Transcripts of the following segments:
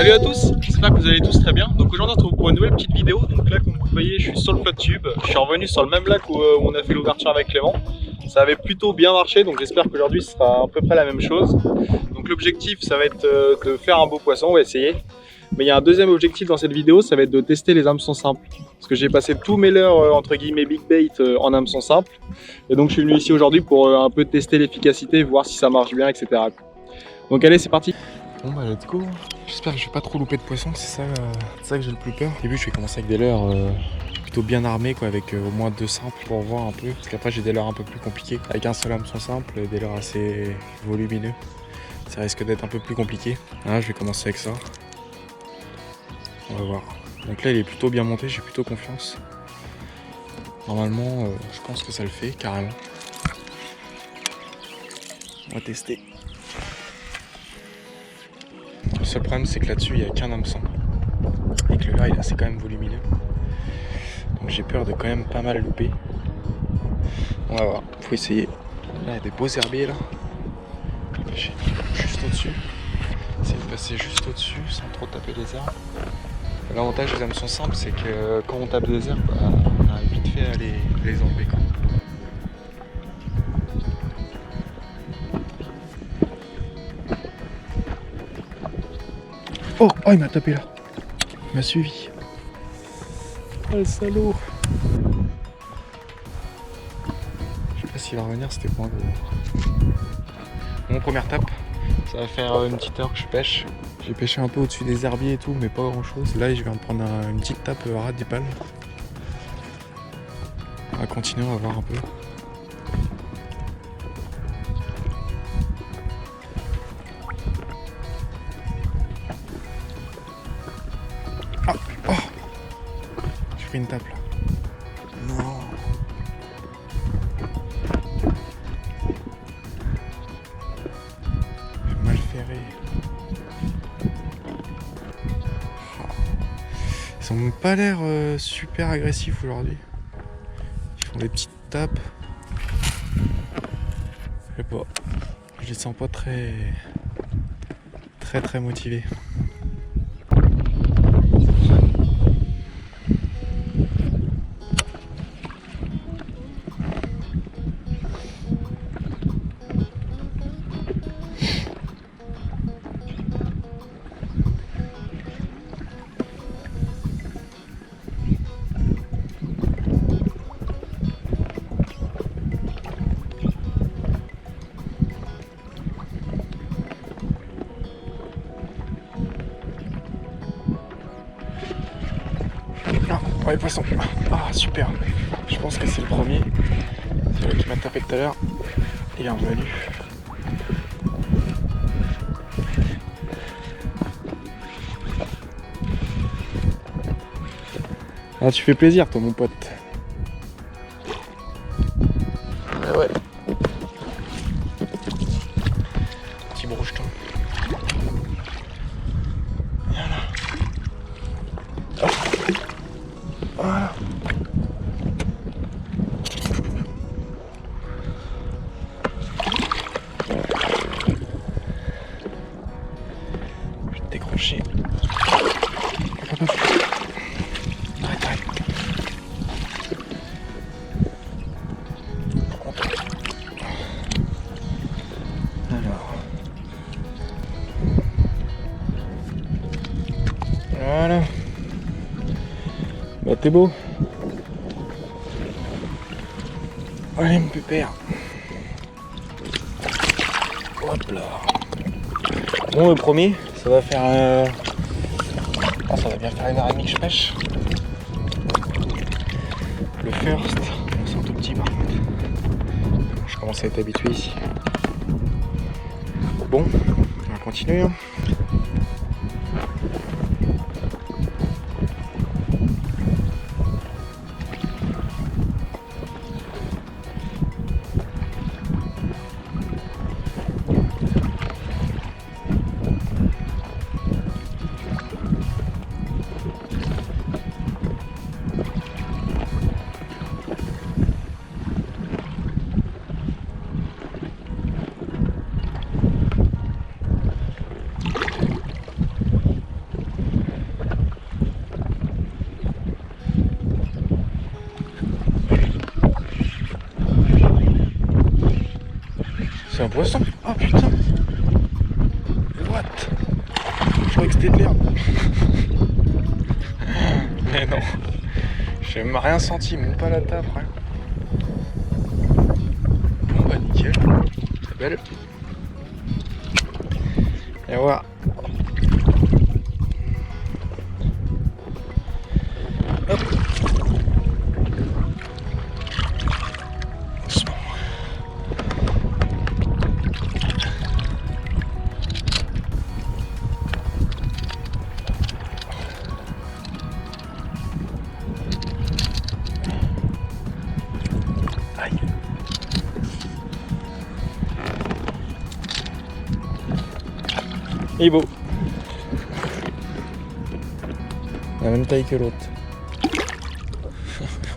Salut à tous, j'espère que vous allez tous très bien. Donc aujourd'hui on se retrouve pour une nouvelle petite vidéo. Donc là comme vous voyez je suis sur le flot tube. Je suis revenu sur le même lac où on a fait l'ouverture avec Clément. Ça avait plutôt bien marché donc j'espère qu'aujourd'hui ce sera à peu près la même chose. Donc l'objectif ça va être de faire un beau poisson, on va essayer. Mais il y a un deuxième objectif dans cette vidéo, ça va être de tester les hameçons simples. Parce que j'ai passé tous mes leurres entre guillemets big bait en hameçon simple. Et donc je suis venu ici aujourd'hui pour un peu tester l'efficacité, voir si ça marche bien, etc. Donc allez c'est parti. Bon bah let's go. J'espère que je vais pas trop louper de poisson, c'est ça que j'ai le plus peur. Au début je vais commencer avec des leurres plutôt bien armés quoi, avec au moins 2 simples pour voir un peu. Parce qu'après j'ai des leurres un peu plus compliqués. Avec un seul hameçon simple et des leurres assez volumineux. Ça risque d'être un peu plus compliqué. Là je vais commencer avec ça. On va voir. Donc là il est plutôt bien monté, j'ai plutôt confiance. Normalement je pense que ça le fait carrément. On va tester. Le seul problème c'est que là-dessus il n'y a qu'un hameçon et que le leurre il est assez quand même volumineux, donc j'ai peur de quand même pas mal louper. On va voir, faut essayer. Là il y a des beaux herbiers là, juste au-dessus, essayer de passer juste au-dessus sans trop taper les herbes. L'avantage des hameçons simples c'est que quand on tape des herbes, on arrive vite fait à les enlever quoi. Oh, il m'a tapé là. Il m'a suivi. Oh le salaud. Je sais pas s'il va revenir, c'était pas un gros. Mon première tape, ça va faire une petite heure que je pêche. J'ai pêché un peu au-dessus des herbiers et tout, mais pas grand chose. Là, je viens de prendre une petite tape à ras des palmes. On va continuer, on va voir un peu. J'ai pris une tape là. Non. J'ai mal ferré. Ils ont pas l'air super agressifs aujourd'hui. Ils font des petites tapes. Je sais pas. Je les sens pas très motivés. Les poissons. Ah super. Je pense que c'est le premier. C'est lui qui m'a tapé tout à l'heure. Il est revenu. Ah tu fais plaisir toi mon pote. Ouais. Petit brocheton. Voilà. Je vais te décrocher. Arrête. Alors. Voilà. Bah t'es beau. Allez mon pépère. Hop là. Bon le premier, ça va faire ça va bien faire 1h30 que je pêche. Le first, c'est un tout petit par contre. Je commence à être habitué ici. Bon, on va continuer. C'est un poisson. Oh putain. What? Je croyais que c'était de l'herbe. Mais non. J'ai même rien senti, même pas la tape, rien. Bon bah nickel. C'est belle. Et voilà. Hop. Doucement. Aïe. Il est beau. La même taille que l'autre.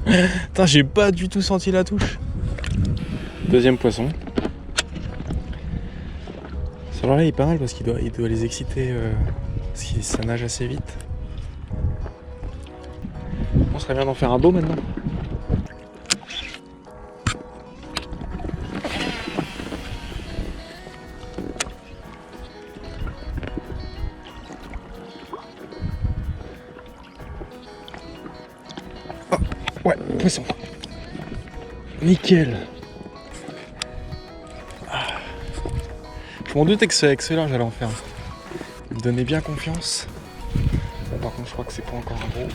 Putain, j'ai pas du tout senti la touche. Deuxième poisson. Celui-là il est pas mal parce qu'il doit les exciter parce que ça nage assez vite. On serait bien d'en faire un beau maintenant. Oh, ouais, poisson. Nickel. Je m'en doutais que ce là j'allais en faire. Il me donnait bien confiance. Bon, par contre je crois que c'est pas encore un gros.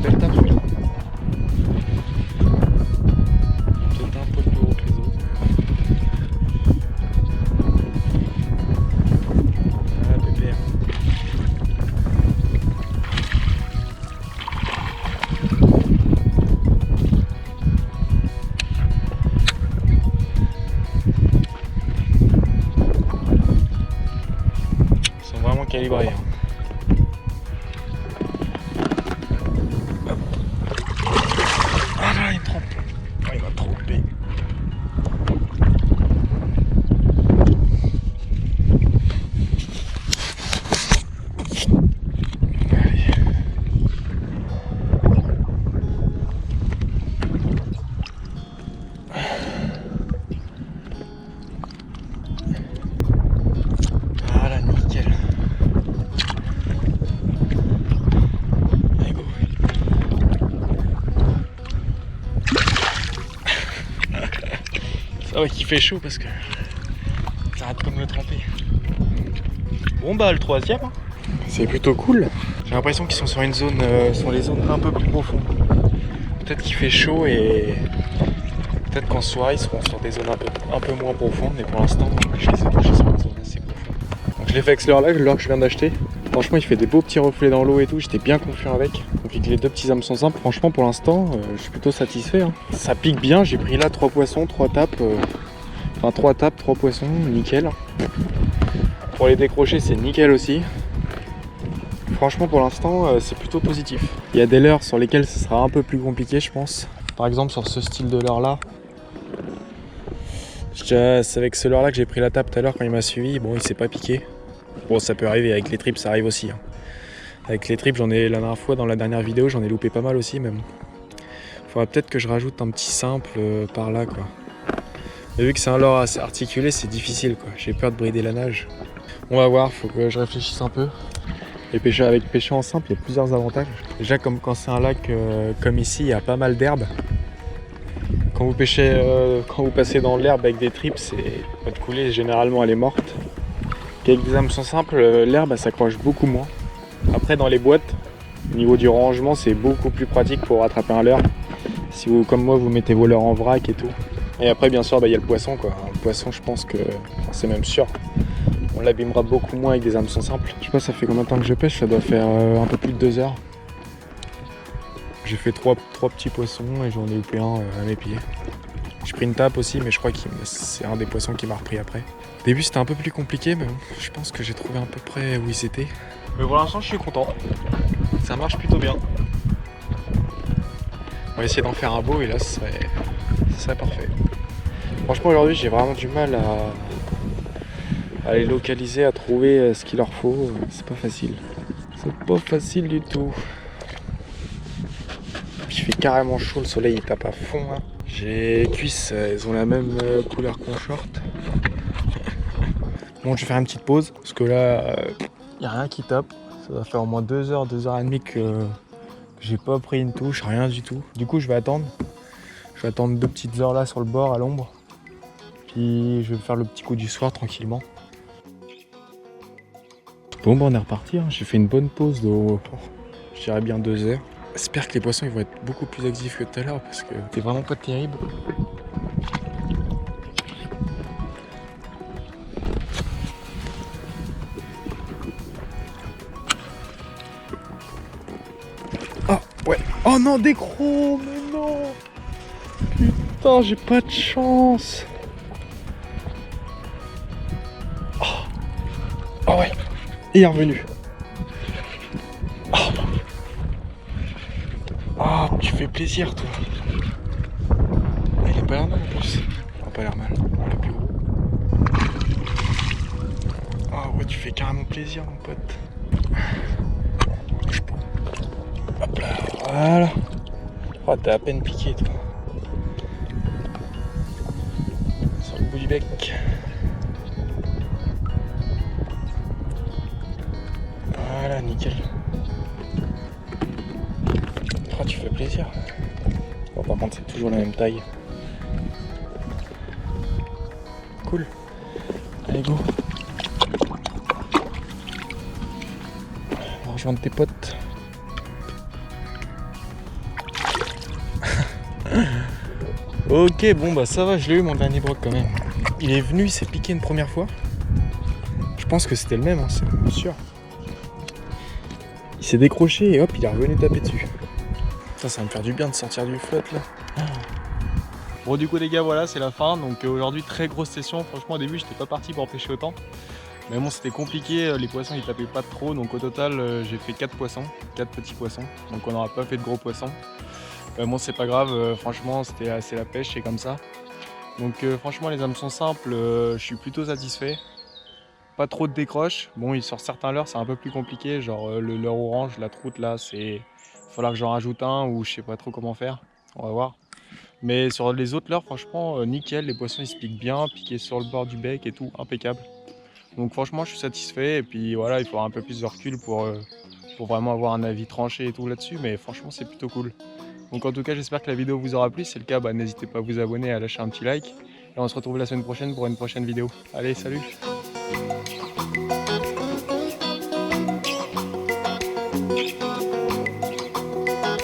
Belle tape celui-là. Peut-être un peu plus haut que les autres. Ah pépère. Calibré. Ah là, il me trompe. Oh, il m'a trompé. Allez. Ah là, nickel. Ah ouais, qu'il fait chaud parce que ça arrête pas de me tremper. Bon bah le troisième. C'est plutôt cool. J'ai l'impression qu'ils sont sur une zone, sur les zones un peu plus profondes. Peut-être qu'il fait chaud et peut-être qu'en soirée ils seront sur des zones un peu moins profondes. Mais pour l'instant, je les ai touchés sur une zone assez profonde. Donc je l'ai fait avec ce leurre là, le leurre que je viens d'acheter. Franchement, il fait des beaux petits reflets dans l'eau et tout. J'étais bien confiant avec. Donc avec les deux petits hameçons simples, franchement pour l'instant, je suis plutôt satisfait. Hein. Ça pique bien. J'ai pris là 3 poissons, 3 tapes. Enfin 3 tapes, 3 poissons, nickel. Pour les décrocher, c'est nickel aussi. Franchement pour l'instant, c'est plutôt positif. Il y a des leurres sur lesquels ce sera un peu plus compliqué, je pense. Par exemple sur ce style de leurre là. C'est avec ce leurre là que j'ai pris la tape tout à l'heure quand il m'a suivi. Bon, il s'est pas piqué. Bon, ça peut arriver, avec les trips ça arrive aussi. Hein. Avec les trips, j'en ai la dernière fois dans la dernière vidéo, j'en ai loupé pas mal aussi même. Faudrait peut-être que je rajoute un petit simple par là quoi. Mais vu que c'est un leurre assez articulé, c'est difficile quoi. J'ai peur de brider la nage. On va voir, faut que je réfléchisse un peu. Et pêcher en simple, il y a plusieurs avantages. Déjà comme quand c'est un lac comme ici, il y a pas mal d'herbe. Quand vous pêchez, quand vous passez dans l'herbe avec des trips, votre coulée généralement elle est morte. Avec des hameçons simples, l'herbe elle s'accroche beaucoup moins. Après dans les boîtes, au niveau du rangement, c'est beaucoup plus pratique pour rattraper un leurre. Si vous, comme moi, vous mettez vos leurres en vrac et tout. Et après bien sûr, il y a le poisson quoi. Le poisson, je pense que, c'est même sûr, on l'abîmera beaucoup moins avec des hameçons simples. Je sais pas, ça fait combien de temps que je pêche, ça doit faire un peu plus de 2 heures. J'ai fait 3 petits poissons et j'en ai loupé un à mes pieds. J'ai pris une tape aussi, mais je crois que c'est un des poissons qui m'a repris après. Au début c'était un peu plus compliqué, mais bon, je pense que j'ai trouvé à peu près où ils étaient. Mais pour l'instant je suis content, ça marche plutôt bien. On va essayer d'en faire un beau et là ce serait parfait. Franchement aujourd'hui j'ai vraiment du mal à les localiser, à trouver ce qu'il leur faut. C'est pas facile. C'est pas facile du tout. qu'il fait carrément chaud, le soleil il tape à fond là. J'ai les cuisses, elles ont la même couleur que mon short. Bon, je vais faire une petite pause parce que là, y a rien qui tape. Ça va faire au moins 2h, 2h30 que j'ai pas pris une touche, rien du tout. Du coup, je vais attendre. Je vais attendre 2 petites heures là sur le bord à l'ombre. Puis je vais faire le petit coup du soir tranquillement. Bon, bah on est reparti. Hein. J'ai fait une bonne pause de, je dirais bien 2 heures. J'espère que les poissons ils vont être beaucoup plus actifs que tout à l'heure parce que c'était vraiment pas terrible. Oh ouais. Oh non, des gros, mais non. Putain, j'ai pas de chance. Oh ouais. Et il est revenu. Ah, tu fais plaisir toi. Il a pas l'air mal en plus. Il a pas l'air mal. Un peu plus gros. Ah ouais, tu fais carrément plaisir mon pote. Hop là, voilà. Oh, t'as à peine piqué toi. Sur le bout du bec. Voilà, nickel. Oh, tu fais plaisir. Bon, par contre, c'est toujours la même taille. Cool. Allez, go. On va rejoindre tes potes. Ok, bon bah ça va, je l'ai eu mon dernier broc quand même. Il est venu, il s'est piqué une première fois. Je pense que c'était le même, hein, c'est sûr. Il s'est décroché et hop, il est revenu taper dessus. Ça va me faire du bien de sortir du flotte là. Bon du coup les gars voilà c'est la fin, donc aujourd'hui très grosse session, franchement au début j'étais pas parti pour pêcher autant. Mais bon c'était compliqué, les poissons ils tapaient pas trop, donc au total j'ai fait 4 poissons, 4 petits poissons, donc on n'aura pas fait de gros poissons. Bon c'est pas grave, franchement c'est la pêche, c'est comme ça. Donc franchement les hameçons simples, je suis plutôt satisfait. Pas trop de décroche, bon sur certains leurres c'est un peu plus compliqué, genre le leurre orange, la troute là, il va falloir que j'en rajoute un ou je sais pas trop comment faire, on va voir. Mais sur les autres leurres franchement nickel, les poissons ils se piquent bien, piqués sur le bord du bec et tout, impeccable. Donc franchement je suis satisfait et puis voilà il faudra un peu plus de recul pour vraiment avoir un avis tranché et tout là-dessus, mais franchement c'est plutôt cool. Donc en tout cas j'espère que la vidéo vous aura plu, si c'est le cas n'hésitez pas à vous abonner et à lâcher un petit like. Et on se retrouve la semaine prochaine pour une prochaine vidéo. Allez salut!